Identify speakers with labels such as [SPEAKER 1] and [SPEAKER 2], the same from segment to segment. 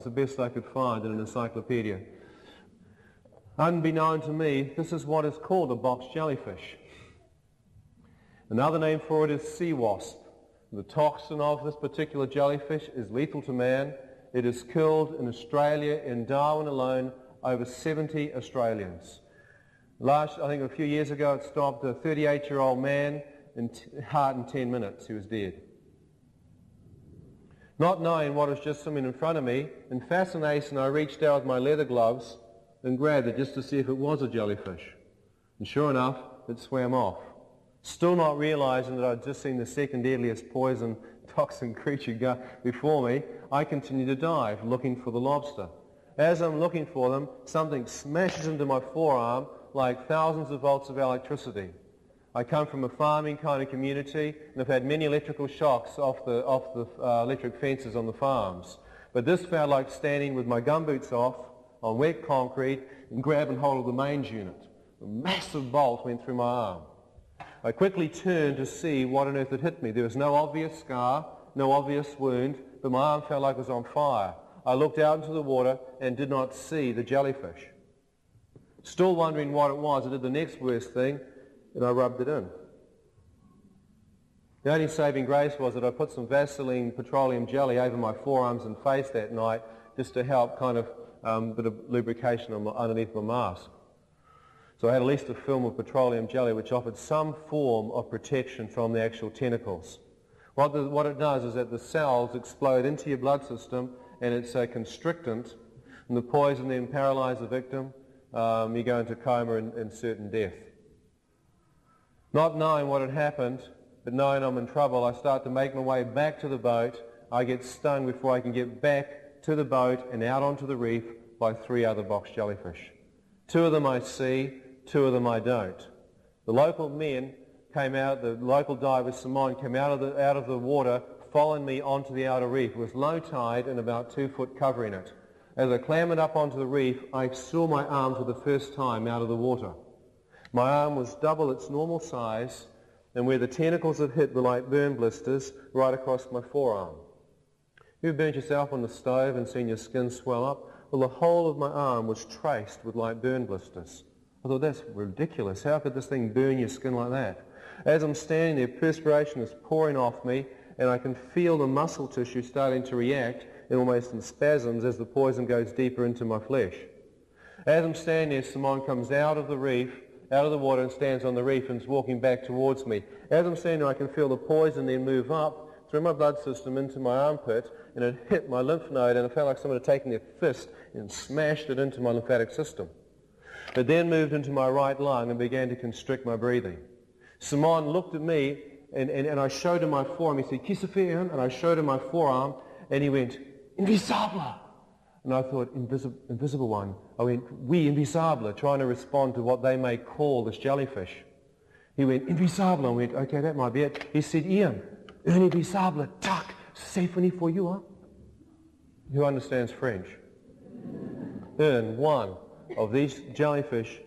[SPEAKER 1] the best I could find in an encyclopedia. Unbeknown to me, this is what is called a box jellyfish. Another name for it is sea wasp. The toxin of this particular jellyfish is lethal to man. It has killed in Australia, in Darwin alone, over 70 Australians. I think a few years ago it stopped a 38-year-old man heart in 10 minutes. He was dead. Not knowing what was just swimming in front of me, in fascination I reached out with my leather gloves and grabbed it just to see if it was a jellyfish. And sure enough, it swam off. Still not realizing that I'd just seen the second deadliest poison toxin creature go before me, I continue to dive, looking for the lobster. As I'm looking for them, something smashes into my forearm like thousands of volts of electricity. I come from a farming kind of community and have had many electrical shocks off the electric fences on the farms. But this felt like standing with my gumboots off on wet concrete and grabbing hold of the mains unit. A massive bolt went through my arm. I quickly turned to see what on earth had hit me. There was no obvious scar, no obvious wound, but my arm felt like it was on fire. I looked out into the water and did not see the jellyfish. Still wondering what it was, I did the next worst thing, and I rubbed it in. The only saving grace was that I put some Vaseline petroleum jelly over my forearms and face that night just to help kind of bit of lubrication underneath my mask. So I had at least a film of petroleum jelly which offered some form of protection from the actual tentacles. What it does is that the cells explode into your blood system and it's a constrictant, and the poison then paralyzes the victim. You go into coma and certain death. Not knowing what had happened, but knowing I'm in trouble, I start to make my way back to the boat. I get stung before I can get back to the boat and out onto the reef by 3 other box jellyfish. 2 of them I see, 2 of them I don't. The local men came out, the local diver Simon came out of the water, following me onto the outer reef. It was low tide and about 2 foot covering it. As I clambered up onto the reef, I saw my arm for the first time out of the water. My arm was double its normal size, and where the tentacles had hit were like burn blisters right across my forearm. You've burnt yourself on the stove and seen your skin swell up? Well, the whole of my arm was traced with like burn blisters. I thought, that's ridiculous. How could this thing burn your skin like that? As I'm standing there, perspiration is pouring off me, and I can feel the muscle tissue starting to react almost in spasms as the poison goes deeper into my flesh. As I'm standing there, Simon comes out of the reef, out of the water, and stands on the reef and is walking back towards me. As I'm standing there, I can feel the poison then move up through my blood system into my armpit, and it hit my lymph node, and it felt like someone had taken their fist and smashed it into my lymphatic system. It then moved into my right lung and began to constrict my breathing. Simon looked at me, and I showed him my forearm. He said, "Kisafir," and I showed him my forearm, and he went, "Invisible." And I thought, invisible one. I went, "Oui, invisible," trying to respond to what they may call this jellyfish. He went, "Invisible." I went, "Okay, that might be it." He said, "Ian, un invisible, tac, symphony for you, huh?" Who understands French? One of these jellyfish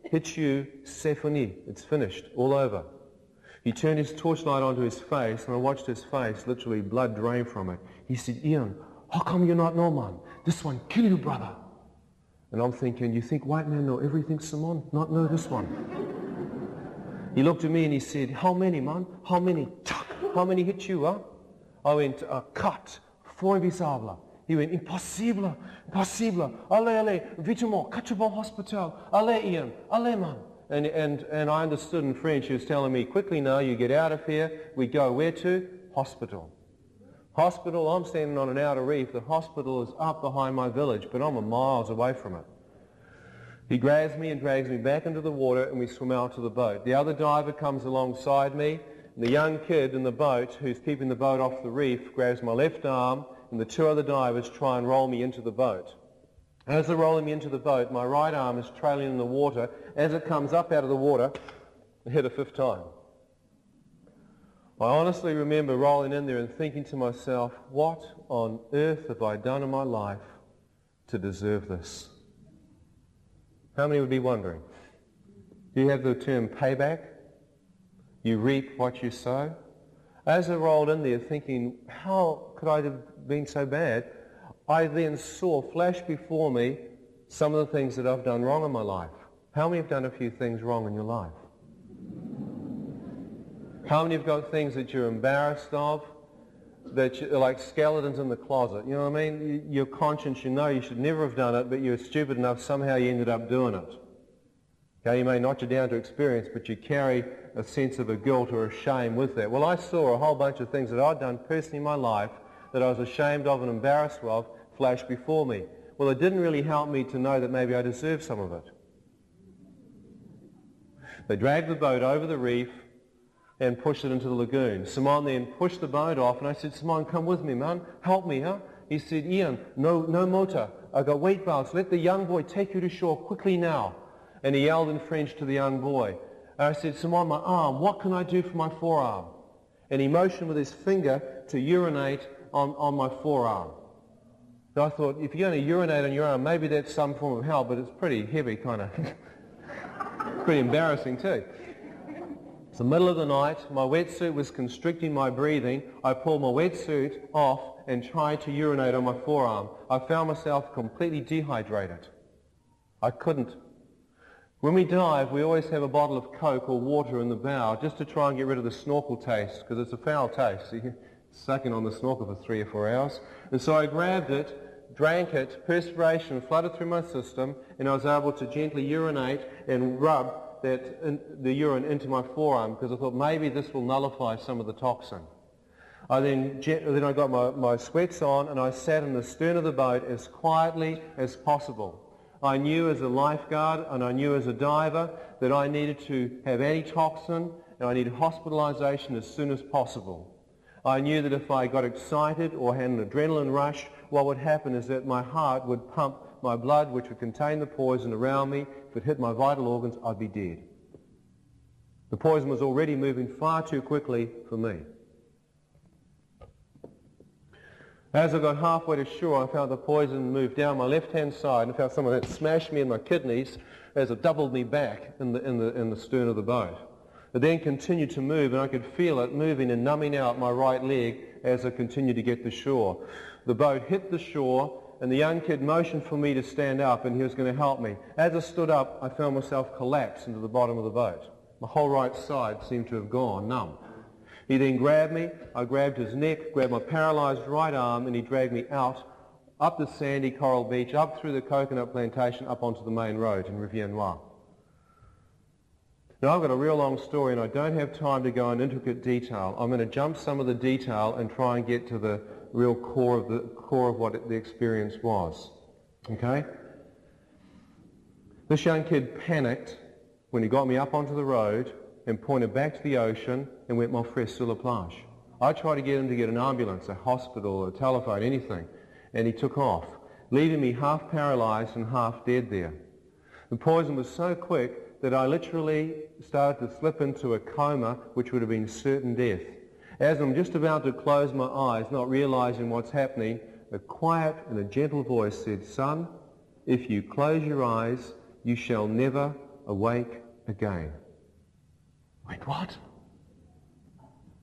[SPEAKER 1] hits you, symphony. It's finished, all over. He turned his torchlight onto his face, and I watched his face, literally blood drain from it. He said, "Ian, how come you not know, man? This one kill you, brother." And I'm thinking, you think white men know everything, Simon? Not know this one. He looked at me and he said, "How many, man? How many? How many hit you, huh?" I went, "Cut, 4 invisible." He went, "Impossible, impossible. Allez, vite, Catchable Hospital. Allez, Ian, allez, man." And I understood in French. He was telling me, "Quickly now, you get out of here. We go where to? Hospital." Hospital, I'm standing on an outer reef. The hospital is up behind my village, but I'm miles away from it. He grabs me and drags me back into the water, and we swim out to the boat. The other diver comes alongside me. And the young kid in the boat, who's keeping the boat off the reef, grabs my left arm, and the 2 other divers try and roll me into the boat. As they're rolling me into the boat, my right arm is trailing in the water. As it comes up out of the water, I hit a 5th time. I honestly remember rolling in there and thinking to myself, what on earth have I done in my life to deserve this? How many would be wondering? Do you have the term payback? You reap what you sow? As I rolled in there thinking, how could I have been so bad? I then saw flash before me some of the things that I've done wrong in my life. How many have done a few things wrong in your life? How many have got things that you're embarrassed of, that are like skeletons in the closet? You know what I mean? Your conscience, you know you should never have done it, but you're stupid enough, somehow you ended up doing it. Okay, you may knock you down to experience, but you carry a sense of a guilt or a shame with that. Well, I saw a whole bunch of things that I'd done personally in my life that I was ashamed of and embarrassed of flash before me. Well, it didn't really help me to know that maybe I deserved some of it. They dragged the boat over the reef and pushed it into the lagoon. Simon then pushed the boat off, and I said, Simon, come with me, man. Help me, huh? He said, Ian, no motor. I got weight belts. Let the young boy take you to shore quickly now. And he yelled in French to the young boy. And I said, Simon, my arm, what can I do for my forearm? And he motioned with his finger to urinate on my forearm. So I thought, if you're going to urinate on your arm, maybe that's some form of help, but it's pretty heavy, kind of. Pretty embarrassing too. It's the middle of the night. My wetsuit was constricting my breathing. I pulled my wetsuit off and tried to urinate on my forearm. I found myself completely dehydrated. I couldn't. When we dive, we always have a bottle of Coke or water in the bow just to try and get rid of the snorkel taste, because it's a foul taste. So you're sucking on the snorkel for 3 or 4 hours. And so I grabbed it, drank it, perspiration flooded through my system, and I was able to gently urinate and rub the urine into my forearm, because I thought maybe this will nullify some of the toxin. Then I got my sweats on, and I sat in the stern of the boat as quietly as possible. I knew as a lifeguard and I knew as a diver that I needed to have antitoxin and I needed hospitalization as soon as possible. I knew that if I got excited or had an adrenaline rush, what would happen is that my heart would pump my blood, which would contain the poison around me. If it hit my vital organs, I'd be dead. The poison was already moving far too quickly for me. As I got halfway to shore, I felt the poison move down my left-hand side and felt some of that smash me in my kidneys as it doubled me back in the stern of the boat. It then continued to move, and I could feel it moving and numbing out my right leg as I continued to get to shore. The boat hit the shore, and the young kid motioned for me to stand up, and he was going to help me. As I stood up, I found myself collapse into the bottom of the boat. My whole right side seemed to have gone numb. He then grabbed me, I grabbed his neck, grabbed my paralyzed right arm, and he dragged me out, up the sandy coral beach, up through the coconut plantation, up onto the main road in Rivière Noire. Now, I've got a real long story, and I don't have time to go in intricate detail. I'm going to jump some of the detail and try and get to the real core of what the experience was. Okay? This young kid panicked when he got me up onto the road and pointed back to the ocean and went, "Mon frère, sur la plage." I tried to get him to get an ambulance, a hospital, a telephone, anything, and he took off, leaving me half paralyzed and half dead there. The poison was so quick that I literally started to slip into a coma, which would have been certain death. As I'm just about to close my eyes, not realizing what's happening, a quiet and a gentle voice said, "Son, if you close your eyes, you shall never awake again." Wait, what?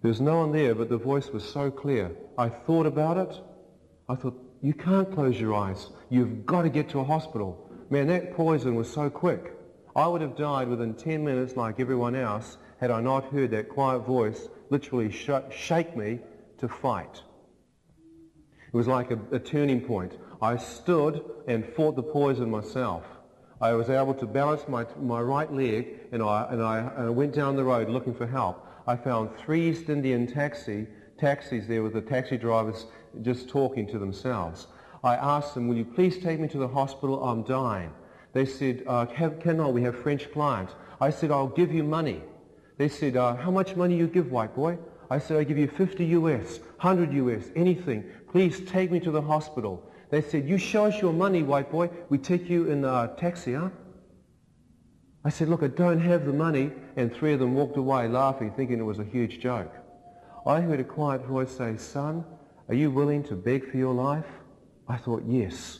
[SPEAKER 1] There's no one there, but the voice was so clear. I thought about it. I thought, you can't close your eyes. You've got to get to a hospital. Man, that poison was so quick. I would have died within 10 minutes like everyone else had I not heard that quiet voice literally shake me to fight. It was like a turning point. I stood and fought the poison myself. I was able to balance my right leg, and I went down the road looking for help. I found 3 East Indian taxis there with the taxi drivers just talking to themselves. I asked them, "Will you please take me to the hospital? I'm dying." They said, "Cannot, we have French clients." I said, "I'll give you money." They said, "How much money you give, white boy?" I said, "I give you 50 US, 100 US, anything. Please take me to the hospital." They said, "You show us your money, white boy. We take you in a taxi, huh?" I said, "Look, I don't have the money." And 3 of them walked away laughing, thinking it was a huge joke. I heard a quiet voice say, "Son, are you willing to beg for your life?" I thought, yes.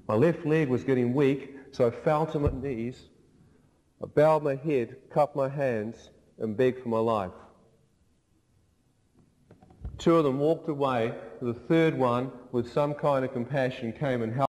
[SPEAKER 1] My left leg was getting weak, so I fell to my knees. I bowed my head, cupped my hands, and begged for my life. Two of them walked away. The third one, with some kind of compassion, came and helped